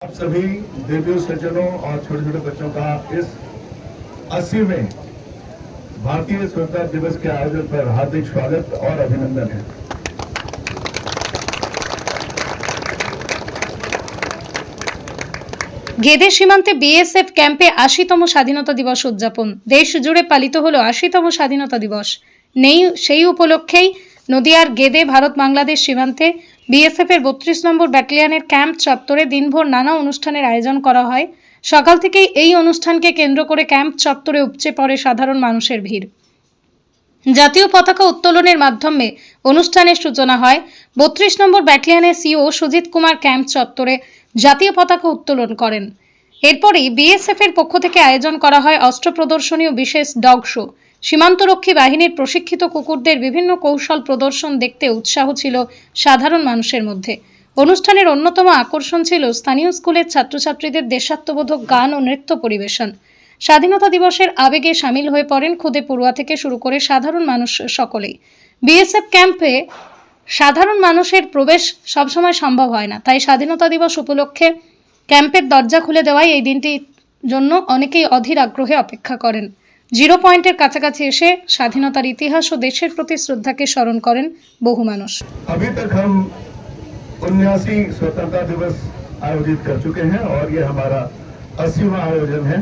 आप सभी देवियों सज्जनों और छोटे छोटे बच्चों का इस 80वें भारतीय स्वतंत्रता दिवस के आयोजन पर हार्दिक स्वागत और अभिनंदन है। गेदे सीमांते बीएसएफ कैंपे 80तम স্বাধীনতা দিবস উদযাপন। দেশ জুড়ে পালিত হলো 80তম স্বাধীনতা দিবস। সেই উপলক্ষেই নদিয়ার গেদে ভারত বাংলাদেশ সীমান্তে বিএসএফ এর 32 নম্বর ব্যাটালিয়নের ক্যাম্প চত্বরে দিনভর নানা অনুষ্ঠানের আয়োজন করা হয়। সকাল থেকেই এই অনুষ্ঠানকে কেন্দ্র করে ক্যাম্প চত্বরে উপচে পড়ে সাধারণ মানুষের ভিড়। জাতীয় পতাকা উত্তোলনের মাধ্যমে অনুষ্ঠানের সূচনা হয়। 32 নম্বর ব্যাটালিয়নের সিও সুজিত কুমার ক্যাম্প চত্বরে জাতীয় পতাকা উত্তোলন করেন। এরপরই বিএসএফ এর পক্ষ থেকে আয়োজন করা হয় অস্ত্র প্রদর্শনী ও বিশেষ ডগ শো। সীমান্তরক্ষী বাহিনীর প্রশিক্ষিত কুকুরদের বিভিন্ন কৌশল প্রদর্শন দেখতে উৎসাহ ছিল সাধারণ মানুষের মধ্যে। অনুষ্ঠানের অন্যতম আকর্ষণ ছিল স্থানীয় স্কুলের ছাত্রছাত্রীদের দেশাত্মবোধক গান ও নৃত্য পরিবেশন। স্বাধীনতা দিবসের আবেগে সামিল হয়ে পড়েন খুদে পড়ুয়া থেকে শুরু করে সাধারণ মানুষ সকলেই। বিএসএফ ক্যাম্পে সাধারণ মানুষের প্রবেশ সবসময় সম্ভব হয় না, তাই স্বাধীনতা দিবস উপলক্ষে ক্যাম্পের দরজা খুলে দেওয়ায় এই দিনটির জন্য অনেকেই অধীর আগ্রহে অপেক্ষা করেন। জিরো পয়েন্টের কাছাকাছি এসে স্বাধীনতার ইতিহাস ও দেশের প্রতি শ্রদ্ধাকে স্মরণ করেন বহু মানুষ। अभी तक हम 79 स्वतंत्रता दिवस आयोजित कर चुके हैं और ये हमारा 80वां आयोजन है।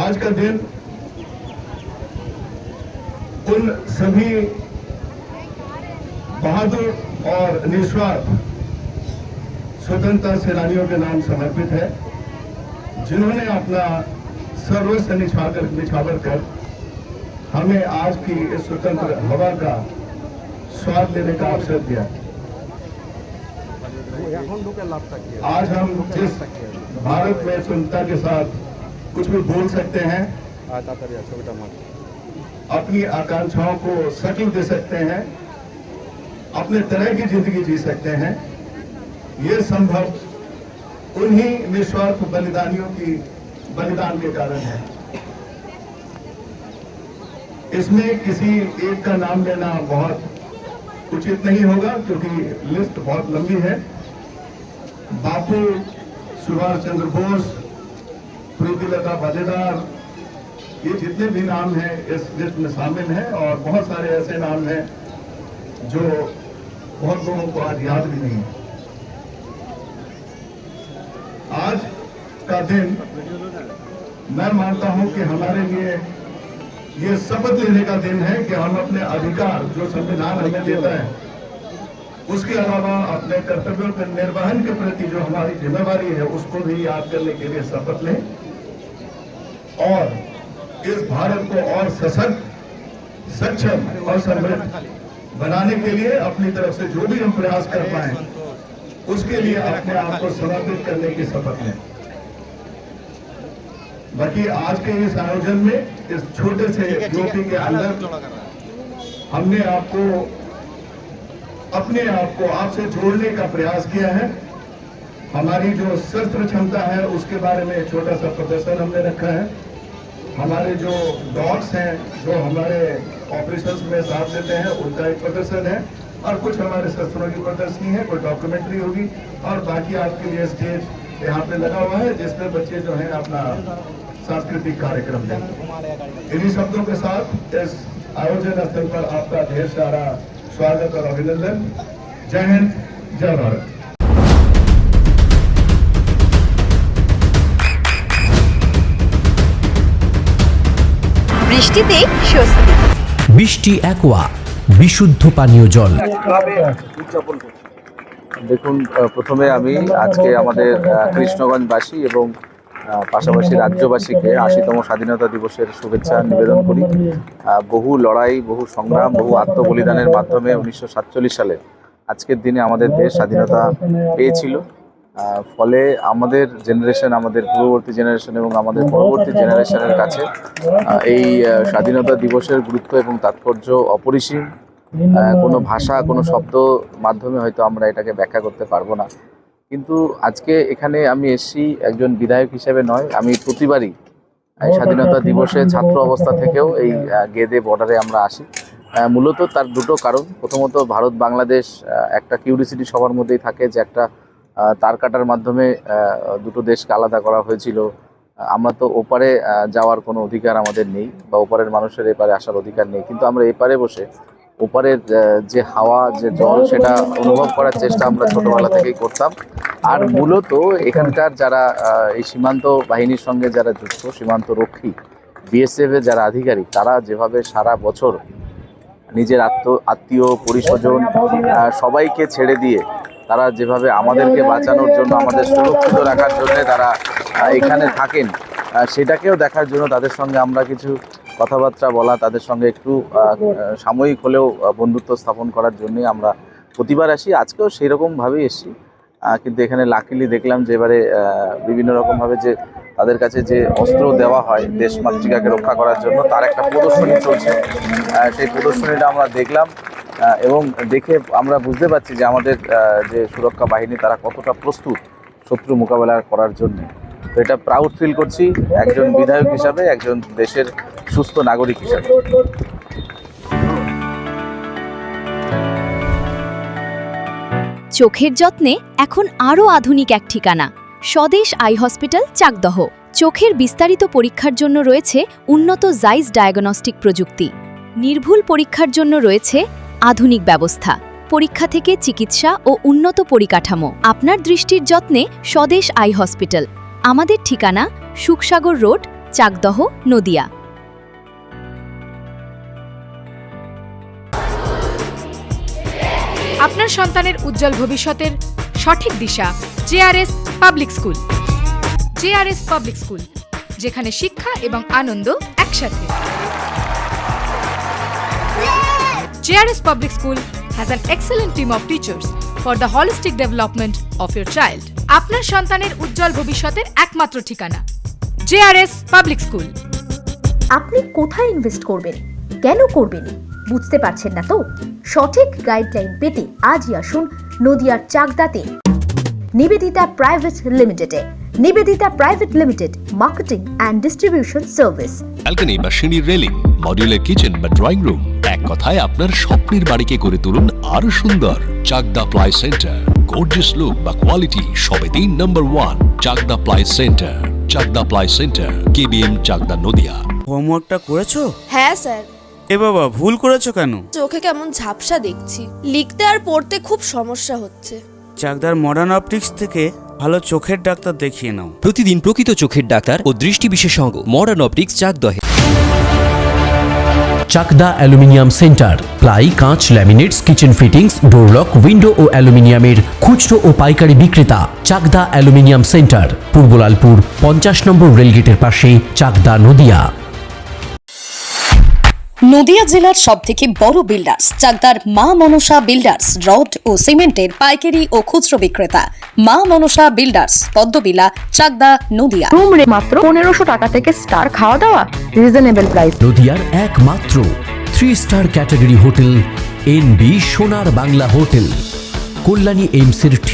आज का दिन उन सभी बहादुर और निस्वार्थ स्वतंत्रता सेनानियों के नाम समर्पित है, जिन्होंने अपना सर्वस्व निछावर कर हमें आज की इस स्वतंत्र हवा का स्वाद लेने का अवसर दिया। आज हम जिस भारत में स्वतंत्रता के साथ कुछ भी बोल सकते हैं, अपनी आकांक्षाओं को शक्ल दे सकते हैं, अपने तरह की जिंदगी जी सकते हैं, ये संभव उन्हीं निस्वार्थ बलिदानियों की बलिदान के कारण है। इसमें किसी एक का नाम लेना बहुत उचित नहीं होगा, क्योंकि लिस्ट बहुत लंबी है। बापू, सुभाष चंद्र बोस, प्रीतिलता वाडेदार, ये जितने भी नाम हैं इस लिस्ट में शामिल हैं, और बहुत सारे ऐसे नाम हैं जो बहुत लोगों को आज याद भी नहीं है। आज का दिन मैं मानता हूं कि हमारे लिए ये शपथ लेने का दिन है कि हम अपने अधिकार जो संविधान हमें देता है, उसके अलावा अपने कर्तव्यों के निर्वहन के प्रति जो हमारी जिम्मेवारी है उसको भी याद करने के लिए शपथ लें, और इस भारत को और सशक्त, सक्षम और समृद्ध बनाने के लिए अपनी तरफ से जो भी हम प्रयास कर पाए उसके लिए अपने आप को समर्पित करने की शपथ लें। बाकी आज के इस आयोजन में इस छोटे से यूपी के अंदर हमने अपने आप को आपसे जोड़ने का प्रयास किया है। हमारी जो शस्त्र क्षमता है उसके बारे में छोटा सा प्रदर्शन हमने रखा है। हमारे जो डॉग्स हैं जो हमारे ऑपरेशंस में साथ देते हैं उनका एक प्रदर्शन है, और कुछ हमारे शस्त्रों की प्रदर्शनी है, कोई डॉक्यूमेंट्री होगी, और बाकी आपके लिए स्टेज यहाँ पे लगा हुआ है जिसपे बच्चे जो हैं अपना सांस्कृतिक कार्यक्रम देंगे। इन्हीं शब्दों के साथ इस आयोजन स्थल पर आपका ढेर सारा स्वागत और अभिनंदन। जय हिंद, जय भारत। বৃষ্টিতে স্বস্তি। বৃষ্টি অ্যাকোয়া বিশুদ্ধ পানীয় জল। দেখুন, প্রথমে আমি আজকে আমাদের কৃষ্ণগঞ্জবাসী এবং পাশাপাশি রাজ্যবাসীকে 80তম স্বাধীনতা দিবসের শুভেচ্ছা নিবেদন করি। বহু লড়াই, বহু সংগ্রাম, বহু আত্মবলিদানের মাধ্যমে 1947 সালে আজকের দিনে আমাদের দেশ স্বাধীনতা পেয়েছিল। ফলে আমাদের জেনারেশন, আমাদের পূর্ববর্তী জেনারেশন এবং আমাদের পরবর্তী জেনারেশনের কাছে এই স্বাধীনতা দিবসের গুরুত্ব এবং তাৎপর্য অপরিসীম। কোনো ভাষা, কোনো শব্দ মাধ্যমে হয়তো আমরা এটাকে ব্যাখ্যা করতে পারবো না। কিন্তু আজকে এখানে আমি এসেছি একজন বিধায়ক হিসেবে নয়, আমি প্রতিবারই স্বাধীনতা দিবসে ছাত্র অবস্থা থেকেও এই গেদে বর্ডারে আমরা আসি। মূলত তার দুটো কারণ। প্রথমত, ভারত বাংলাদেশ একটা কিউরিসিটি সবার মধ্যেই থাকে যে একটা তার কাটার মাধ্যমে দুটো দেশকে আলাদা করা হয়েছিল। আমরা তো ওপারে যাওয়ার কোনো অধিকার আমাদের নেই, বা ওপারের মানুষের এপারে আসার অধিকার নেই, কিন্তু আমরা এপারে বসে ওপারের যে হাওয়া, যে জল, সেটা অনুভব করার চেষ্টা আমরা ছোটবেলা থেকেই করতাম। আর মূলত এখানকার যারা এই সীমান্ত বাহিনীর সঙ্গে যারা যুক্ত, সীমান্ত রক্ষী বিএসএফ এর যারা আধিকারিক, তারা যেভাবে সারা বছর নিজের আত্মীয় পরিস্বজন সবাইকে ছেড়ে দিয়ে তারা যেভাবে আমাদেরকে বাঁচানোর জন্য, আমাদের সুরক্ষিত রাখার জন্য তারা এখানে থাকেন, সেটাকেও দেখার জন্য তাদের সঙ্গে আমরা কিছু কথাবার্তা বলা, তাদের সঙ্গে একটু সাময়িক হলেও বন্ধুত্ব স্থাপন করার জন্যই আমরা প্রতিবার আসি। আজকেও সেই রকমভাবেই এসেছি, কিন্তু এখানে লাকিলি দেখলাম যে এবারে বিভিন্ন রকমভাবে যে তাদের কাছে যে অস্ত্র দেওয়া হয় দেশ মাতৃকাকে রক্ষা করার জন্য, তার একটা প্রদর্শনী চলছে। সেই প্রদর্শনীটা আমরা দেখলাম এবং দেখে আমরা বুঝতে পারছি যে আমাদের যে সুরক্ষা বাহিনী তারা কতটা প্রস্তুত শত্রু মোকাবেলা করার জন্য। তো এটা প্রাউড ফিল করছি একজন বিধায়ক হিসাবে, একজন দেশের সুস্থ নাগরিক হিসাবে। চোখের যত্নে এখন আরও আধুনিক এক ঠিকানা, স্বদেশ আই হসপিটাল, চাকদহ। চোখের বিস্তারিত পরীক্ষার জন্য রয়েছে উন্নত জাইস ডায়াগনস্টিক প্রযুক্তি। নির্ভুল পরীক্ষার জন্য রয়েছে আধুনিক ব্যবস্থা, পরীক্ষা থেকে চিকিৎসা ও উন্নত পরিকাঠামো। আপনার দৃষ্টির যত্নে স্বদেশ আই হসপিটাল। আমাদের ঠিকানা সুখসাগর রোড, চাকদহ, নদিয়া। আপনার সন্তানের উজ্জ্বল ভবিষ্যতের সঠিক দিশা JRS public school. JRS public school, যেখানে শিক্ষা এবং আনন্দ একসাথে। JRS public school has an excellent team of teachers for the holistic development of your child. আপনার সন্তানের উজ্জ্বল ভবিষ্যতের একমাত্র ঠিকানা জেআরএস পাবলিক স্কুল। আপনি কোথায় ইনভেস্ট করবেন, কেন করবেন, বুঝতে পারছেন না তো? সঠিক গাইডলাইন পেতে আজই আসুন নদিয়ার চাকদাতে নিবেদিতা প্রাইভেট লিমিটেডে। Nivedita private limited, marketing and distribution service. Balcony বা সিঁড়ির রেলিং, মডিউলার কিচেন বা ড্রয়িং রুম, এক কথায় আপনার স্বপ্নের বাড়িকে করে তুলুন আরো সুন্দর। Chakda ply centre, gorgeous look বা কোয়ালিটি সবে 3 number 1 Chakda ply centre. Chakda ply centre, KBM, Chakda, Nadia. হোমওয়ার্কটা করেছো? হ্যাঁ স্যার। এ বাবা, ভুল করেছো কেন? চোখে কেমন ঝাপসা দেখছি, লিখতে আর পড়তে খুব সমস্যা হচ্ছে। চাকদার মডার্ন অপটিক্স থেকে ভালো চোখের ডাক্তার দেখিয়ে নাও। প্রতিদিন প্রকৃত চোখের ডাক্তার ও দৃষ্টি বিশেষজ্ঞ মডার্ন অপটিক্স, চাকদহে। চাকদা অ্যালুমিনিয়াম সেন্টার, প্লাই, কাঁচ, laminates, kitchen fittings, door lock, window ও অ্যালুমিনিয়ামের খুচরো ও পাইকারি বিক্রেতা। চাকদা অ্যালুমিনিয়াম সেন্টার, পূর্ব লালপুর 50 নম্বর রেলগেটের পাশে, চাকদা, নদিয়া। নদিয়া জেলার সবথেকে বড় বিল্ডার্স চাকদার মা মনসা বিল্ডার্স, রড ও সিমেন্টের পাইকারি ও খুচরো বিক্রেতা। মা মনসা বিল্ডার্স, পদ্মবিলা, চাকদা, নদিয়া। রুম রে মাত্র 1500 টাকা থেকে স্টার, খাওয়া দাওয়া রিজনেবল প্রাইস। নদিয়ার একমাত্র 3 স্টার ক্যাটাগরি হোটেল NB সোনার বাংলা হোটেল, কল্যাণী এইমসের ঠিক